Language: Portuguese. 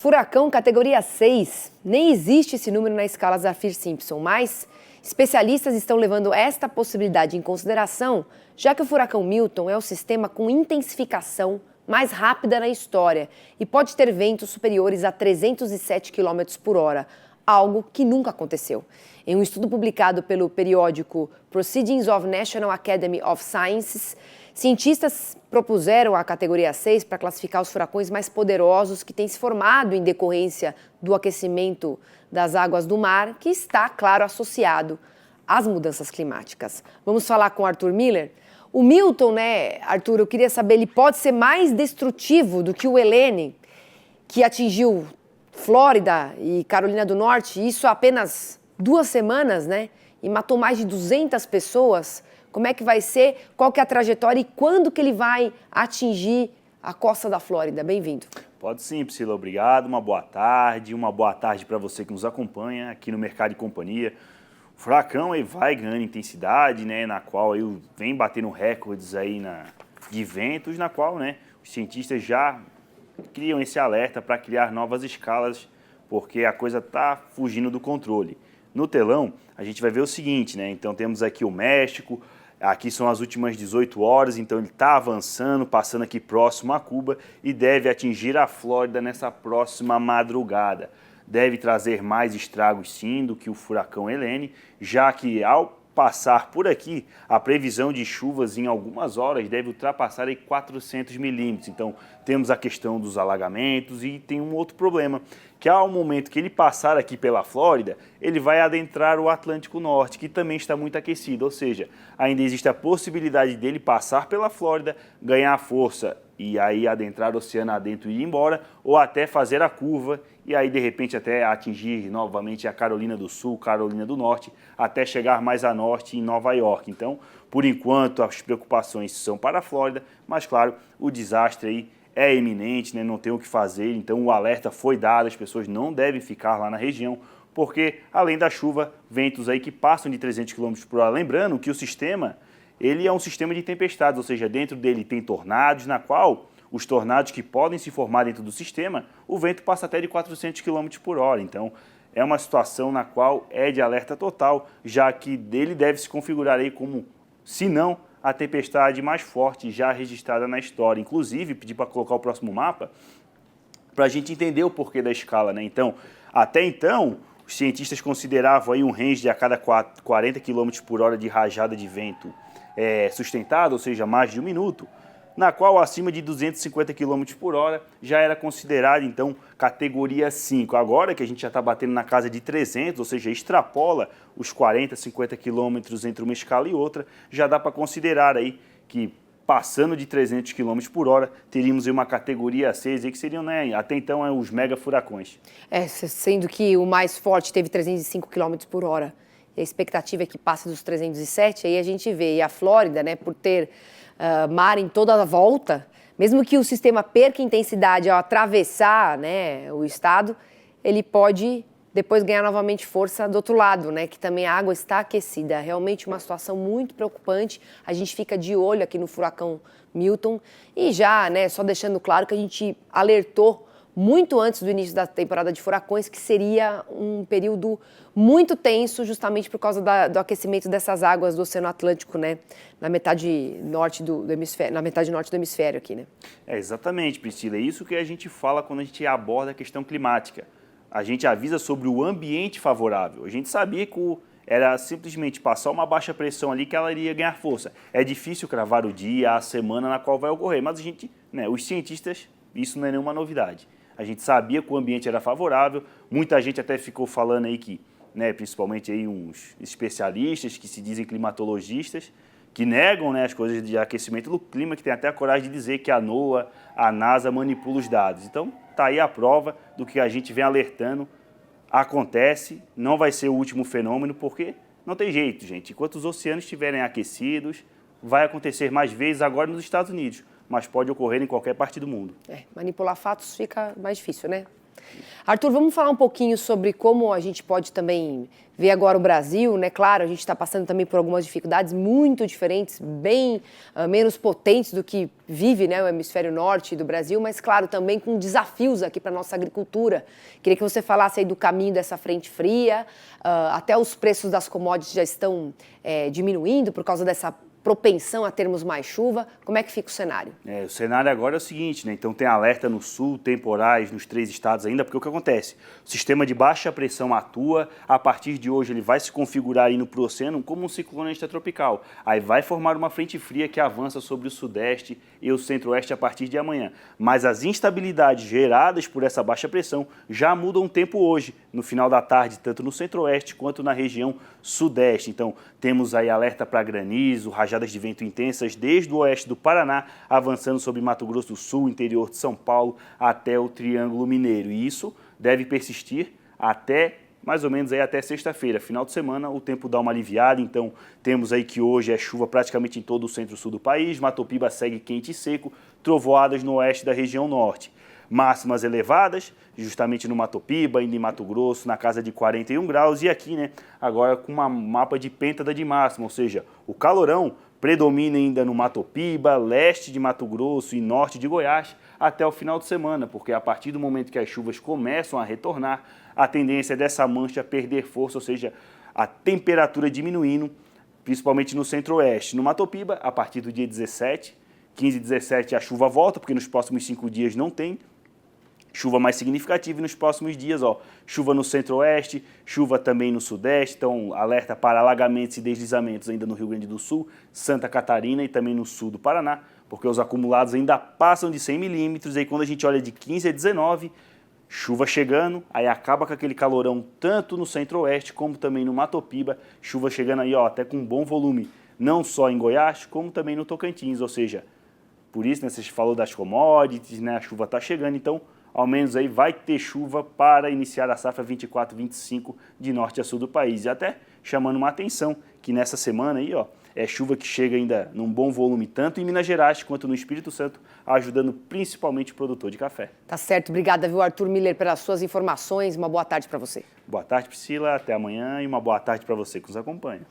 Furacão categoria 6, nem existe esse número na escala Saffir-Simpson, mas especialistas estão levando esta possibilidade em consideração, já que o furacão Milton é o sistema com intensificação mais rápida na história e pode ter ventos superiores a 307 km por hora, algo que nunca aconteceu. Em um estudo publicado pelo periódico Proceedings of National Academy of Sciences, cientistas propuseram a categoria 6 para classificar os furacões mais poderosos que têm se formado em decorrência do aquecimento das águas do mar, que está, claro, associado às mudanças climáticas. Vamos falar com Arthur Miller? O Milton, Arthur, eu queria saber, ele pode ser mais destrutivo do que o Helene, que atingiu Flórida e Carolina do Norte, isso há apenas 2 semanas, e matou mais de 200 pessoas. Como é que vai ser, qual que é a trajetória e quando que ele vai atingir a costa da Flórida? Bem-vindo. Pode sim, Priscila, obrigado, uma boa tarde para você que nos acompanha aqui no Mercado e Companhia. O furacão aí vai ganhando intensidade, na qual aí vem batendo recordes aí de ventos, na qual os cientistas já criam esse alerta para criar novas escalas, porque a coisa está fugindo do controle. No telão, a gente vai ver o seguinte, então temos aqui o México, aqui são as últimas 18 horas, então ele está avançando, passando aqui próximo a Cuba e deve atingir a Flórida nessa próxima madrugada. Deve trazer mais estragos sim do que o furacão Helene, já que ao passar por aqui, a previsão de chuvas em algumas horas deve ultrapassar aí 400 milímetros. Então temos a questão dos alagamentos e tem um outro problema, que ao momento que ele passar aqui pela Flórida, ele vai adentrar o Atlântico Norte, que também está muito aquecido, ou seja, ainda existe a possibilidade dele passar pela Flórida, ganhar força e aí adentrar o oceano adentro e ir embora, ou até fazer a curva e aí de repente até atingir novamente a Carolina do Sul, Carolina do Norte, até chegar mais a norte em Nova York. Então, por enquanto, as preocupações são para a Flórida, mas claro, o desastre aí é iminente, não tem o que fazer, então o alerta foi dado, as pessoas não devem ficar lá na região, porque além da chuva, ventos aí que passam de 300 km por hora. Lembrando que o sistema, ele é um sistema de tempestades, ou seja, dentro dele tem tornados, na qual os tornados que podem se formar dentro do sistema, o vento passa até de 400 km por hora, então é uma situação na qual é de alerta total, já que dele deve se configurar aí como, se não, a tempestade mais forte já registrada na história. Inclusive, pedi para colocar o próximo mapa, para a gente entender o porquê da escala. Então, até então, os cientistas consideravam aí um range de a cada 40 km por hora de rajada de vento sustentado, ou seja, mais de 1 minuto, na qual acima de 250 km por hora já era considerado, então, categoria 5. Agora que a gente já está batendo na casa de 300, ou seja, extrapola os 40, 50 quilômetros entre uma escala e outra, já dá para considerar aí que, passando de 300 km por hora, teríamos uma categoria 6, aí, que seriam, até então, os mega furacões. Sendo que o mais forte teve 305 km por hora. E a expectativa é que passe dos 307, aí a gente vê. E a Flórida, por ter mar em toda a volta, mesmo que o sistema perca intensidade ao atravessar o estado, ele pode depois ganhar novamente força do outro lado, que também a água está aquecida. Realmente uma situação muito preocupante. A gente fica de olho aqui no furacão Milton e já, só deixando claro que a gente alertou muito antes do início da temporada de furacões, que seria um período muito tenso, justamente por causa do aquecimento dessas águas do Oceano Atlântico, na metade norte do hemisfério aqui, Exatamente, Priscila. É isso que a gente fala quando a gente aborda a questão climática. A gente avisa sobre o ambiente favorável. A gente sabia que era simplesmente passar uma baixa pressão ali que ela iria ganhar força. É difícil cravar o dia, a semana na qual vai ocorrer, mas a gente, os cientistas, isso não é nenhuma novidade. A gente sabia que o ambiente era favorável, muita gente até ficou falando aí que, principalmente aí uns especialistas que se dizem climatologistas, que negam as coisas de aquecimento do clima, que tem até a coragem de dizer que a NOAA, a NASA manipula os dados. Então, está aí a prova do que a gente vem alertando. Acontece, não vai ser o último fenômeno, porque não tem jeito, gente. Enquanto os oceanos estiverem aquecidos, vai acontecer mais vezes agora nos Estados Unidos, mas pode ocorrer em qualquer parte do mundo. Manipular fatos fica mais difícil, Arthur, vamos falar um pouquinho sobre como a gente pode também ver agora o Brasil, né? Claro, a gente está passando também por algumas dificuldades muito diferentes, bem menos potentes do que vive, né, o hemisfério norte do Brasil, mas, claro, também com desafios aqui para a nossa agricultura. Queria que você falasse aí do caminho dessa frente fria, até os preços das commodities já estão diminuindo por causa dessa propensão a termos mais chuva. Como é que fica o cenário? O cenário agora é o seguinte, né? Então tem alerta no sul, temporais nos 3 estados ainda, porque o que acontece? O sistema de baixa pressão atua, a partir de hoje ele vai se configurar indo para o oceano como um ciclone extratropical. Aí vai formar uma frente fria que avança sobre o sudeste e o centro-oeste a partir de amanhã. Mas as instabilidades geradas por essa baixa pressão já mudam o tempo hoje, no final da tarde, tanto no centro-oeste quanto na região sudeste. Então temos aí alerta para granizo, rajadas de vento intensas desde o oeste do Paraná, avançando sobre Mato Grosso do Sul, interior de São Paulo, até o Triângulo Mineiro. E isso deve persistir até mais ou menos aí até sexta-feira. Final de semana o tempo dá uma aliviada, então temos aí que hoje é chuva praticamente em todo o centro-sul do país, Matopiba segue quente e seco, trovoadas no oeste da região norte. Máximas elevadas, justamente no Matopiba, ainda em Mato Grosso, na casa de 41 graus, e aqui, né, agora com uma mapa de pêntada de máxima, ou seja, o calorão predomina ainda no Matopiba, leste de Mato Grosso e norte de Goiás, até o final de semana, porque a partir do momento que as chuvas começam a retornar, a tendência é dessa mancha perder força, ou seja, a temperatura diminuindo, principalmente no centro-oeste. No Matopiba, a partir do dia 17, 15 e 17 a chuva volta, porque nos próximos 5 dias não tem chuva mais significativa, e nos próximos dias, chuva no centro-oeste, chuva também no sudeste, então alerta para alagamentos e deslizamentos ainda no Rio Grande do Sul, Santa Catarina e também no sul do Paraná, porque os acumulados ainda passam de 100 milímetros, e aí quando a gente olha de 15 a 19, chuva chegando, aí acaba com aquele calorão tanto no centro-oeste como também no Matopiba, chuva chegando aí até com bom volume, não só em Goiás, como também no Tocantins, ou seja, por isso, né, você falou das commodities, né, a chuva está chegando, então ao menos aí vai ter chuva para iniciar a safra 24-25 de norte a sul do país. E até chamando uma atenção que nessa semana aí, é chuva que chega ainda num bom volume, tanto em Minas Gerais quanto no Espírito Santo, ajudando principalmente o produtor de café. Tá certo. Obrigada, viu, Arthur Miller, pelas suas informações. Uma boa tarde para você. Boa tarde, Priscila. Até amanhã e uma boa tarde para você que nos acompanha.